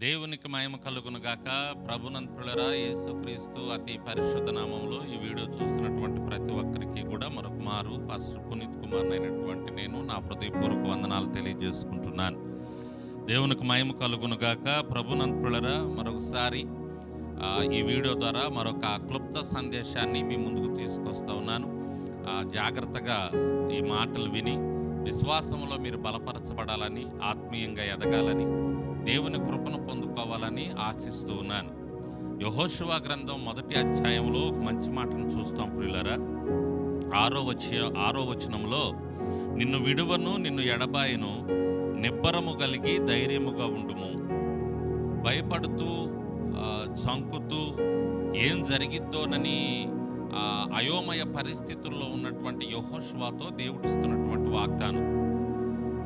దేవునికి మహిమ కలుగును గాక. ప్రభునంతులరా, యేసుక్రీస్తు అతి పరిశుద్ధ నామంలో ఈ వీడియో చూస్తున్నటువంటి ప్రతి ఒక్కరికి కూడా మరొక మారు పాస్టర్ పునీత్ కుమార్ అయినటువంటి నేను నా హృదయపూర్వక వందనాలు తెలియజేసుకుంటున్నాను. దేవునికి మహిమ కలుగును గాక. ప్రభునంతులరా, మరొకసారి ఈ వీడియో ద్వారా మరొక క్లుప్త సందేశాన్ని మీ ముందుకు తీసుకొస్తా ఉన్నాను. జాగ్రత్తగా ఈ మాటలు విని విశ్వాసంలో మీరు బలపరచబడాలని, ఆత్మీయంగా ఎదగాలని, దేవుని కృపను పొందుకోవాలని ఆశిస్తూ ఉన్నాను. యెహోషువ గ్రంథం 1వ అధ్యాయంలో ఒక మంచి మాటను చూస్తాం ప్రియులారా. 6వ వచనంలో, నిన్ను విడువను, నిన్ను ఎడబాయను, నిబ్బరము కలిగి ధైర్యముగా ఉండుము. భయపడుతూ జంకుతూ ఏం జరిగిద్దోనని అయోమయ పరిస్థితుల్లో ఉన్నటువంటి యెహోషువతో దేవుడిస్తున్నటువంటి వాగ్దానం.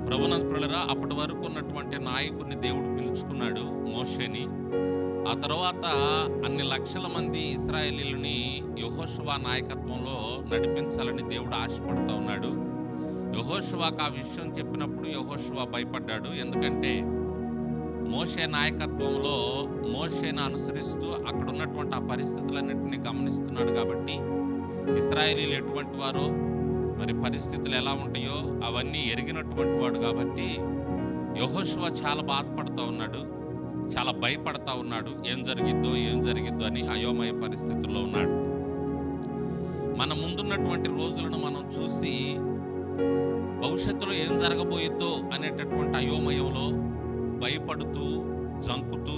ప్రభునంతులరా, అప్పటి వరకు ఉన్నటువంటి నాయకుడిని దేవుడు పిలుచుకున్నాడు, మోషేని. ఆ తర్వాత అన్ని లక్షల మంది ఇశ్రాయేలీయులని యెహోషువ నాయకత్వంలో నడిపించాలని దేవుడు ఆశపడుతూ ఉన్నాడు. యెహోషువకు ఆ విషయం చెప్పినప్పుడు యెహోషువ భయపడ్డాడు. ఎందుకంటే మోషే నాయకత్వంలో మోషేను అనుసరిస్తూ అక్కడ ఉన్నటువంటి ఆ పరిస్థితులన్నింటినీ గమనిస్తున్నాడు. కాబట్టి ఇశ్రాయేలీయులు ఎటువంటి వారో, మరి పరిస్థితులు ఎలా ఉంటాయో అవన్నీ ఎరిగినటువంటి వాడు. కాబట్టి యెహోషువ చాలా బాధపడుతూ ఉన్నాడు, చాలా భయపడతా ఉన్నాడు. ఏం జరిగిద్దో అని అయోమయ పరిస్థితుల్లో ఉన్నాడు. మన ముందున్నటువంటి రోజులను మనం చూసి భవిష్యత్తులో ఏం జరగబోయిద్దో అనేటటువంటి అయోమయంలో భయపడుతూ జంకుతూ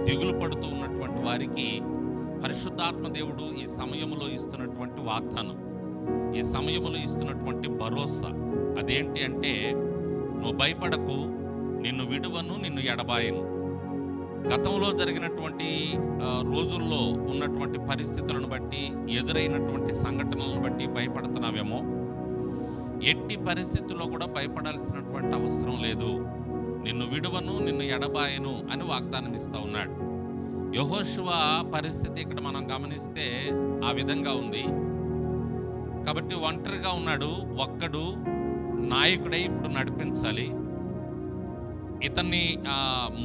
దిగులు పడుతూ ఉన్నటువంటి వారికి పరిశుద్ధాత్మ దేవుడు ఈ సమయంలో ఇస్తున్నటువంటి వాగ్దానం, ఈ సమయంలో ఇస్తున్నటువంటి భరోసా అదేంటి అంటే, నువ్వు భయపడకు, నిన్ను విడువను, నిన్ను ఎడబాయను. గతంలో జరిగినటువంటి రోజుల్లో ఉన్నటువంటి పరిస్థితులను బట్టి, ఎదురైనటువంటి సంఘటనలను బట్టి భయపడుతున్నావేమో. ఎట్టి పరిస్థితుల్లో కూడా భయపడాల్సినటువంటి అవసరం లేదు. నిన్ను విడువను, నిన్ను ఎడబాయను అని వాగ్దానం ఇస్తూ ఉన్నాడు. యెహోషువ పరిస్థితి ఇక్కడ మనం గమనిస్తే ఆ విధంగా ఉంది. కాబట్టి ఒంటరిగా ఉన్నాడు, ఒక్కడు నాయకుడై ఇప్పుడు నడిపించాలి. ఇతన్ని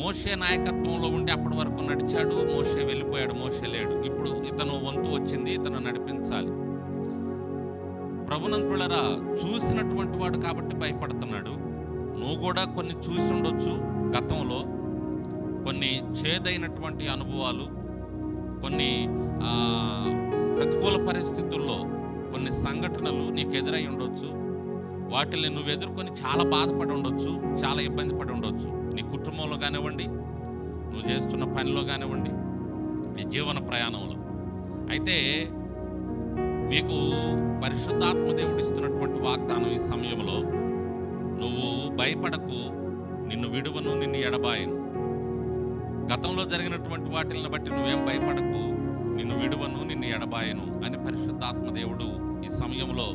మోషే నాయకత్వంలో ఉండి అప్పటి వరకు నడిచాడు, మోషే వెళ్ళిపోయాడు, మోషే లేడు. ఇప్పుడు ఇతను వంతు వచ్చింది, ఇతను నడిపించాలి. ప్రభునంతులరా, చూసినటువంటి వాడు కాబట్టి భయపడుతున్నాడు. నువ్వు కూడా కొన్ని చూసి ఉండొచ్చు గతంలో, కొన్ని చేదైనటువంటి అనుభవాలు, కొన్ని ప్రతికూల పరిస్థితుల్లో కొన్ని సంఘటనలు నీకు ఎదురై ఉండొచ్చు. వాటిని నువ్వు ఎదుర్కొని చాలా బాధపడి ఉండొచ్చు, చాలా ఇబ్బంది పడి ఉండొచ్చు. నీ కుటుంబంలో కానివ్వండి, నువ్వు చేస్తున్న పనిలో కానివ్వండి, నీ జీవన ప్రయాణంలో. అయితే మీకు పరిశుద్ధాత్మ దేవుడు ఇస్తున్నటువంటి వాగ్దానం ఈ సమయంలో, నువ్వు భయపడకు, నిన్ను విడువను, నిన్ను ఎడబాయను. గతంలో జరిగినటువంటి వాటిని బట్టి నువ్వేం భయపడకు, నిన్ను విడువను, నిన్ను ఎడబాయను అని పరిశుద్ధాత్మ దేవుడు ఈ సమయంలో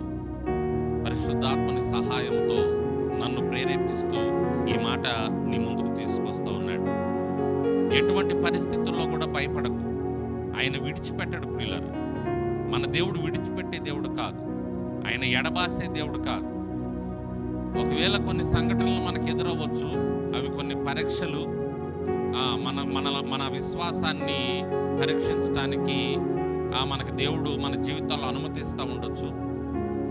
పరిశుద్ధాత్మని సహాయంతో నన్ను ప్రేరేపిస్తూ ఈ మాట నీ ముందుకు తీసుకొస్తూ ఉన్నాడు. ఎటువంటి పరిస్థితుల్లో కూడా భయపడకు. ఆయన విడిచిపెట్టడు ప్రియులారా. మన దేవుడు విడిచిపెట్టే దేవుడు కాదు, ఆయన ఎడబాసే దేవుడు కాదు. ఒకవేళ కొన్ని సంఘటనలు మనకు ఎదురవ్వచ్చు, అవి కొన్ని పరీక్షలు, మన విశ్వాసాన్ని పరీక్షించడానికి మనకు దేవుడు మన జీవితాల్లో అనుమతిస్తూ ఉండొచ్చు.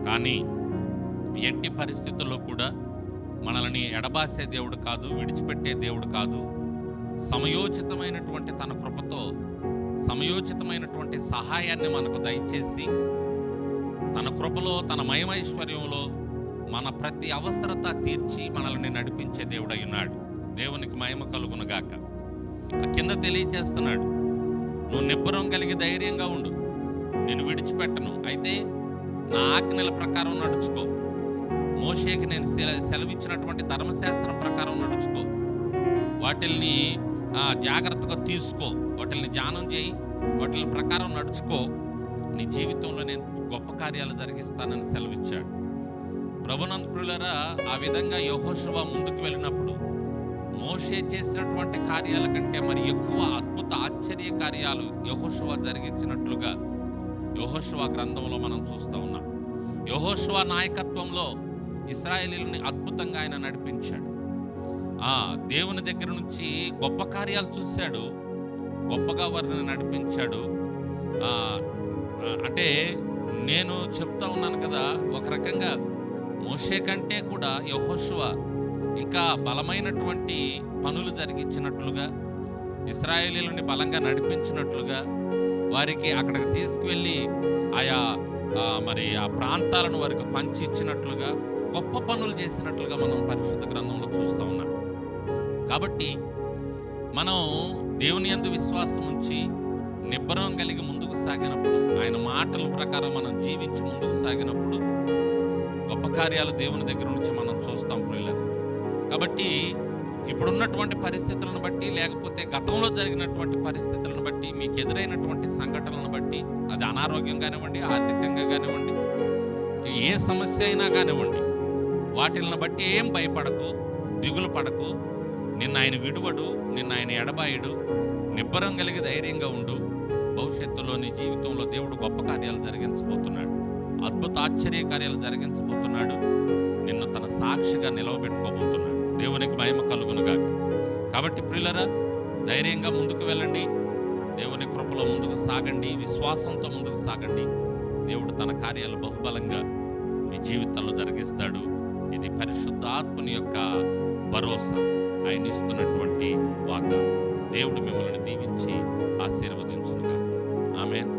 కానీ ఎట్టి పరిస్థితుల్లో కూడా మనల్ని ఎడబాసే దేవుడు కాదు, విడిచిపెట్టే దేవుడు కాదు. సమయోచితమైనటువంటి తన కృపతో సమయోచితమైనటువంటి సహాయాన్ని మనకు దయచేసి, తన కృపలో, తన మహిమైశ్వర్యంలో మన ప్రతి అవసరత తీర్చి మనల్ని నడిపించే దేవుడై ఉన్నాడు. దేవునికి మహిమ కలుగును గాక. కింద తెలియచేస్తున్నాడు, నువ్వు నిబ్బరం కలిగి ధైర్యంగా ఉండు, నేను విడిచిపెట్టను. అయితే నా ఆజ్ఞల ప్రకారం నడుచుకో. మోషేకి నేను సెలవిచ్చినటువంటి ధర్మశాస్త్రం ప్రకారం నడుచుకో. వాటిల్ని జాగ్రత్తగా తీసుకో, వాటిల్ని ధ్యానం చేయి, వాటిని ప్రకారం నడుచుకో. నీ జీవితంలో నేను గొప్ప కార్యాలు జరిగిస్తానని సెలవిచ్చాడు. ప్రభునంతులరా, ఆ విధంగా యెహోషువ ముందుకు వెళ్ళినప్పుడు మోషే చేసినటువంటి కార్యాల కంటే మరి ఎక్కువ అద్భుత ఆశ్చర్య కార్యాలు యెహోషువ జరిగించినట్లుగా యెహోషువ గ్రంథంలో మనం చూస్తూ ఉన్నాం. యెహోషువ నాయకత్వంలో ఇశ్రాయేలీయుల్ని అద్భుతంగా ఆయన నడిపించాడు. దేవుని దగ్గర నుంచి గొప్ప కార్యాలు చూశాడు, గొప్పగా వారిని నడిపించాడు. అంటే నేను చెప్తా ఉన్నాను కదా, ఒక రకంగా మోషే కంటే కూడా యెహోషువ ఇంకా బలమైనటువంటి పనులు జరిగించినట్లుగా, ఇశ్రాయేలీయులని బలంగా నడిపించినట్లుగా, వారికి అక్కడికి తీసుకువెళ్ళి ఆయా మరి ఆ ప్రాంతాలను వారికి పంచి ఇచ్చినట్లుగా, గొప్ప పనులు చేసినట్లుగా మనం పరిశుద్ధ గ్రంథంలో చూస్తూ ఉన్నాం. కాబట్టి మనం దేవుని యందు విశ్వాసం ఉంచి నిబ్బరం కలిగి ముందుకు సాగినప్పుడు, ఆయన మాటల ప్రకారం మనం జీవించి ముందుకు సాగినప్పుడు గొప్ప కార్యాలు దేవుని దగ్గర నుంచి మనం చూస్తాం ప్రియులారా. కాబట్టి ఇప్పుడున్నటువంటి పరిస్థితులను బట్టి, లేకపోతే గతంలో జరిగినటువంటి పరిస్థితులను బట్టి, మీకు ఎదురైనటువంటి సంఘటనలను బట్టి, అది అనారోగ్యం కానివ్వండి, ఆర్థికంగా కానివ్వండి, ఏ సమస్య అయినా కానివ్వండి, వాటిని బట్టి ఏం భయపడకు, దిగులు పడకు. నిన్న ఆయన విడువడు, నిన్న ఆయన ఎడబాయుడు. నిబ్బరం కలిగి ధైర్యంగా ఉండు. భవిష్యత్తులో నీ జీవితంలో దేవుడు గొప్ప కార్యాలు జరిగించబోతున్నాడు, అద్భుత ఆశ్చర్య కార్యాలు జరిగించబోతున్నాడు. నిన్ను తన సాక్షిగా నిలవబెట్టుకోబోతున్నాడు. దేవునికి మహిమ కలుగునుగాక. కాబట్టి ప్రియులరా, ధైర్యంగా ముందుకు వెళ్ళండి, దేవుని కృపలో ముందుకు సాగండి, విశ్వాసంతో ముందుకు సాగండి. దేవుడు తన కార్యాలు బహుబలంగా మీ జీవితాల్లో జరిగిస్తాడు. ఇది పరిశుద్ధాత్మని యొక్క భరోసా, ఆయన ఇస్తున్నటువంటి వాగ్దానం. దేవుడు మిమ్మల్ని దీవించి ఆశీర్వదించునుగాక. ఆమేన్.